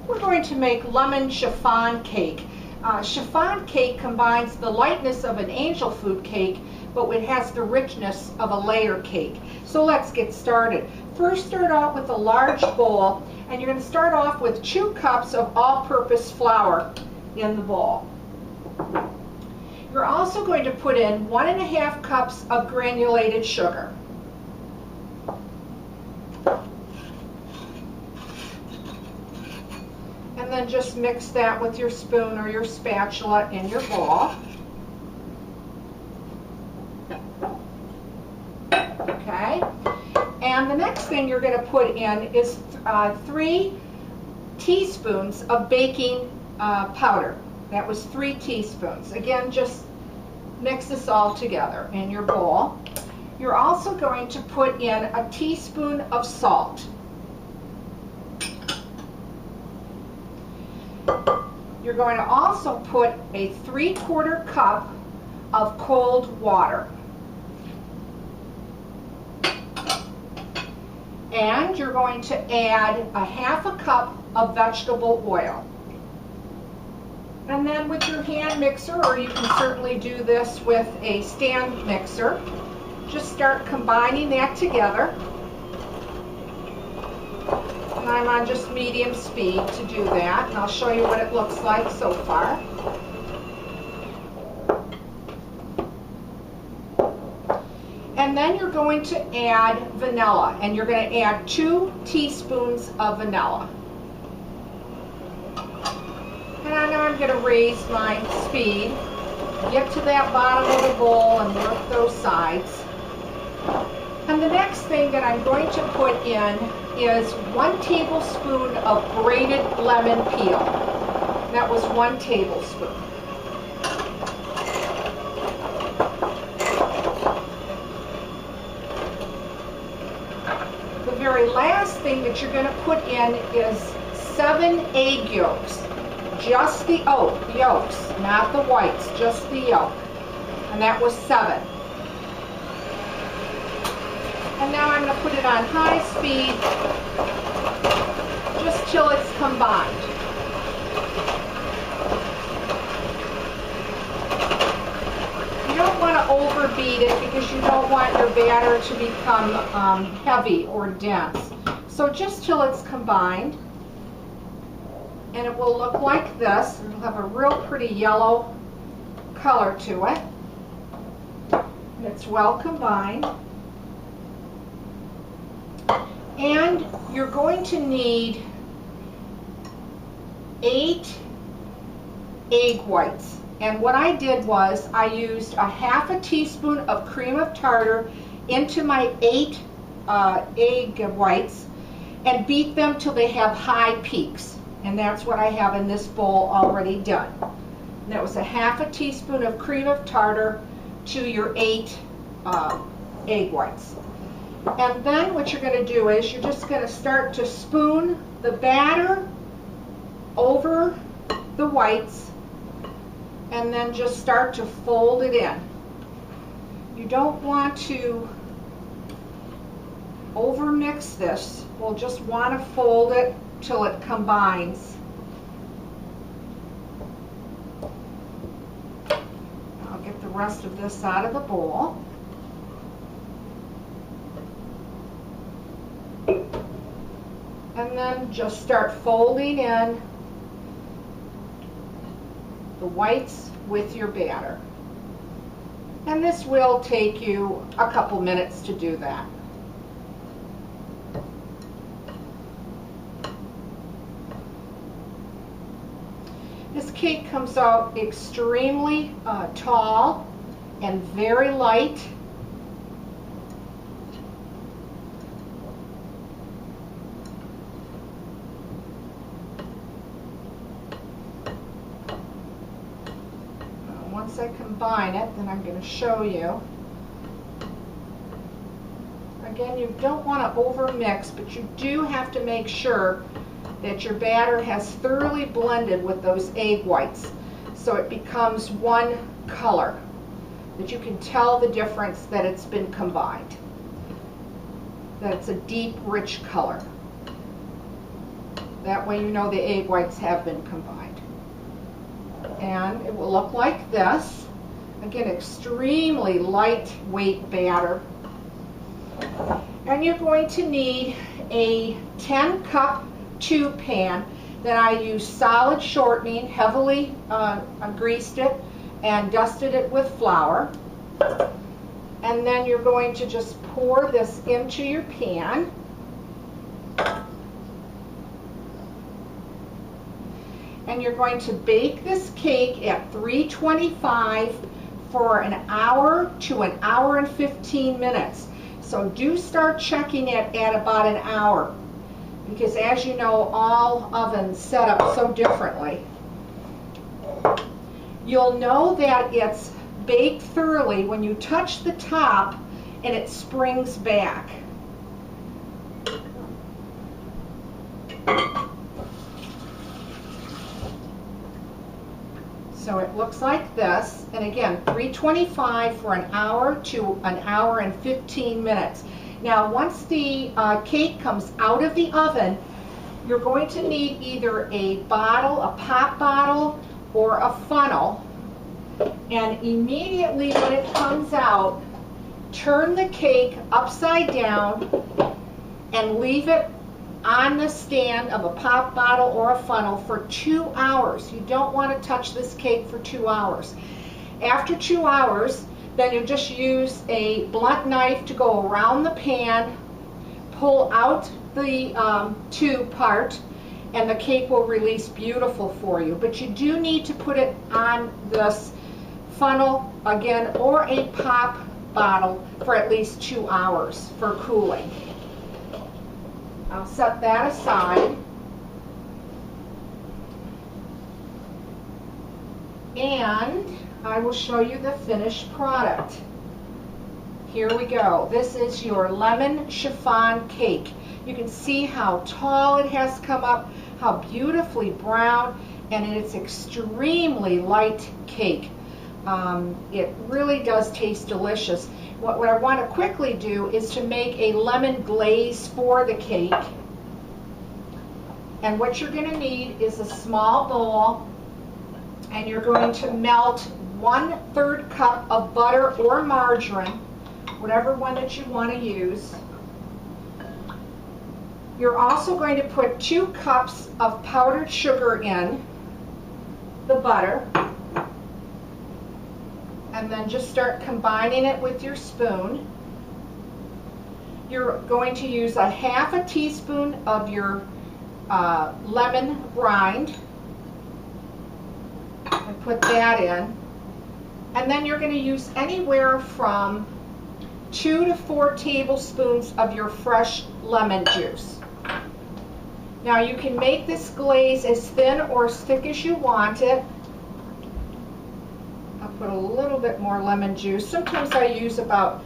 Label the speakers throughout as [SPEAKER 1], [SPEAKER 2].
[SPEAKER 1] We're going to make lemon chiffon cake. Chiffon cake combines the lightness of an angel food cake, but it has the richness of a layer cake. So let's get started. First, start out with a large bowl, and you're going to start off with 2 cups of all-purpose flour in the bowl. You're also going to put in 1½ cups of granulated sugar. And then just mix that with your spoon or your spatula in your bowl. Okay. And the next thing you're going to put in is 3 teaspoons of baking powder. That was 3 teaspoons. Again, just mix this all together in your bowl. You're also going to put in a teaspoon of salt. You're going to also put a 3/4 cup of cold water. And you're going to add a 1/2 cup of vegetable oil. And then with your hand mixer, or you can certainly do this with a stand mixer, just start combining that together. And I'm on just medium speed to do that, and I'll show you what it looks like so far. And then you're going to add vanilla, and you're going to add 2 teaspoons of vanilla. And now I'm going to raise my speed, get to that bottom of the bowl and work those sides. And the next thing that I'm going to put in is 1 tablespoon of grated lemon peel. That was 1 tablespoon. The very last thing that you're going to put in is 7 egg yolks. Just the yolks, not the whites, just the yolk. And that was 7. And now I'm going to put it on high speed, just till it's combined. You don't want to overbeat it because you don't want your batter to become heavy or dense. So just till it's combined. And it will look like this. It'll have a real pretty yellow color to it. And it's well combined. And you're going to need 8 egg whites. And what I did was I used a 1/2 teaspoon of cream of tartar into my 8 egg whites and beat them till they have high peaks. And that's what I have in this bowl already done. And that was a 1/2 teaspoon of cream of tartar to your 8 egg whites. And then what you're going to do is you're just going to start to spoon the batter over the whites and then just start to fold it in. You don't want to overmix this. We'll just want to fold it till it combines. I'll get the rest of this out of the bowl. And then just start folding in the whites with your batter. And this will take you a couple minutes to do that. This cake comes out extremely tall and very light. Once I combine it, then I'm going to show you. Again, you don't want to overmix, but you do have to make sure that your batter has thoroughly blended with those egg whites so it becomes one color, that you can tell the difference that it's been combined, that it's a deep, rich color. That way you know the egg whites have been combined. And it will look like this. Again, extremely lightweight batter. And you're going to need a 10-cup tube pan that I use solid shortening, heavily greased it and dusted it with flour. And then you're going to just pour this into your pan. And you're going to bake this cake at 325 for an hour to an hour and 15 minutes. So do start checking it at about an hour, because as you know, all ovens set up so differently. You'll know that it's baked thoroughly when you touch the top and it springs back. So it looks like this, and again, 325 for an hour to an hour and 15 minutes. Now, once the cake comes out of the oven, you're going to need either a bottle, a pop bottle, or a funnel. And immediately when it comes out, turn the cake upside down and leave it on the stand of a pop bottle or a funnel for 2 hours. You don't want to touch this cake for 2 hours. After 2 hours, then you just use a blunt knife to go around the pan, pull out the tube part, and the cake will release beautiful for you. But you do need to put it on this funnel again, or a pop bottle, for at least 2 hours for cooling. I'll set that aside. And I will show you the finished product. Here we go. This is your lemon chiffon cake. You can see how tall it has come up, how beautifully brown, and it's extremely light cake. It really does taste delicious. What I want to quickly do is to make a lemon glaze for the cake. And what you're going to need is a small bowl, and you're going to melt 1/3 cup of butter or margarine, whatever one that you want to use. You're also going to put 2 cups of powdered sugar in the butter, and then just start combining it with your spoon. You're going to use a 1/2 teaspoon of your lemon rind and put that in. And then you're going to use anywhere from 2 to 4 tablespoons of your fresh lemon juice. Now you can make this glaze as thin or as thick as you want it. I'll put a little bit more lemon juice. Sometimes I use about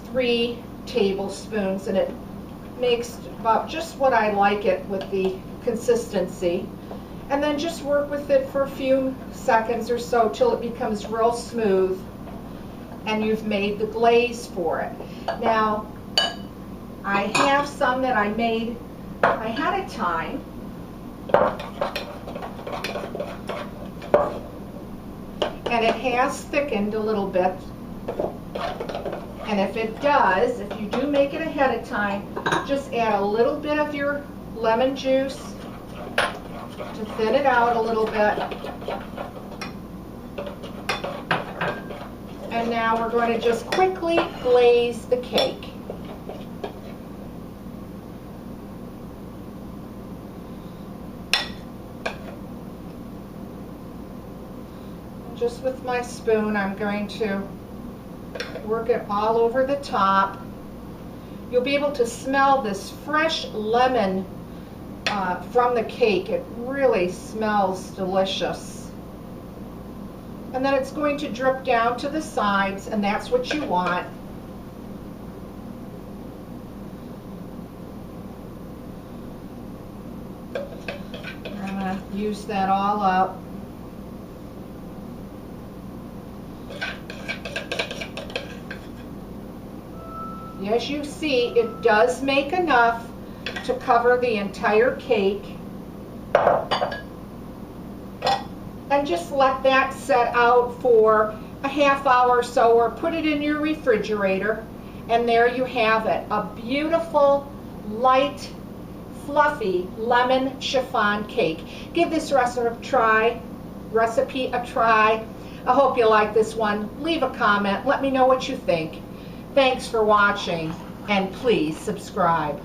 [SPEAKER 1] 3 tablespoons, and it makes about just what I like it with the consistency. And then just work with it for a few seconds or so till it becomes real smooth and you've made the glaze for it. Now, I have some that I made ahead of time. And it has thickened a little bit. And if it does, if you do make it ahead of time, just add a little bit of your lemon juice to thin it out a little bit. And now we're going to just quickly glaze the cake. Just with my spoon, I'm going to work it all over the top. You'll be able to smell this fresh lemon from the cake. It really smells delicious. And then it's going to drip down to the sides, and that's what you want. I'm going to use that all up. As you see, it does make enough to cover the entire cake. And just let that set out for a half hour or so, or put it in your refrigerator. And there you have it, a beautiful, light, fluffy lemon chiffon cake. Give this recipe a try. I hope you like this one. Leave a comment. Let me know what you think. Thanks for watching, and please subscribe.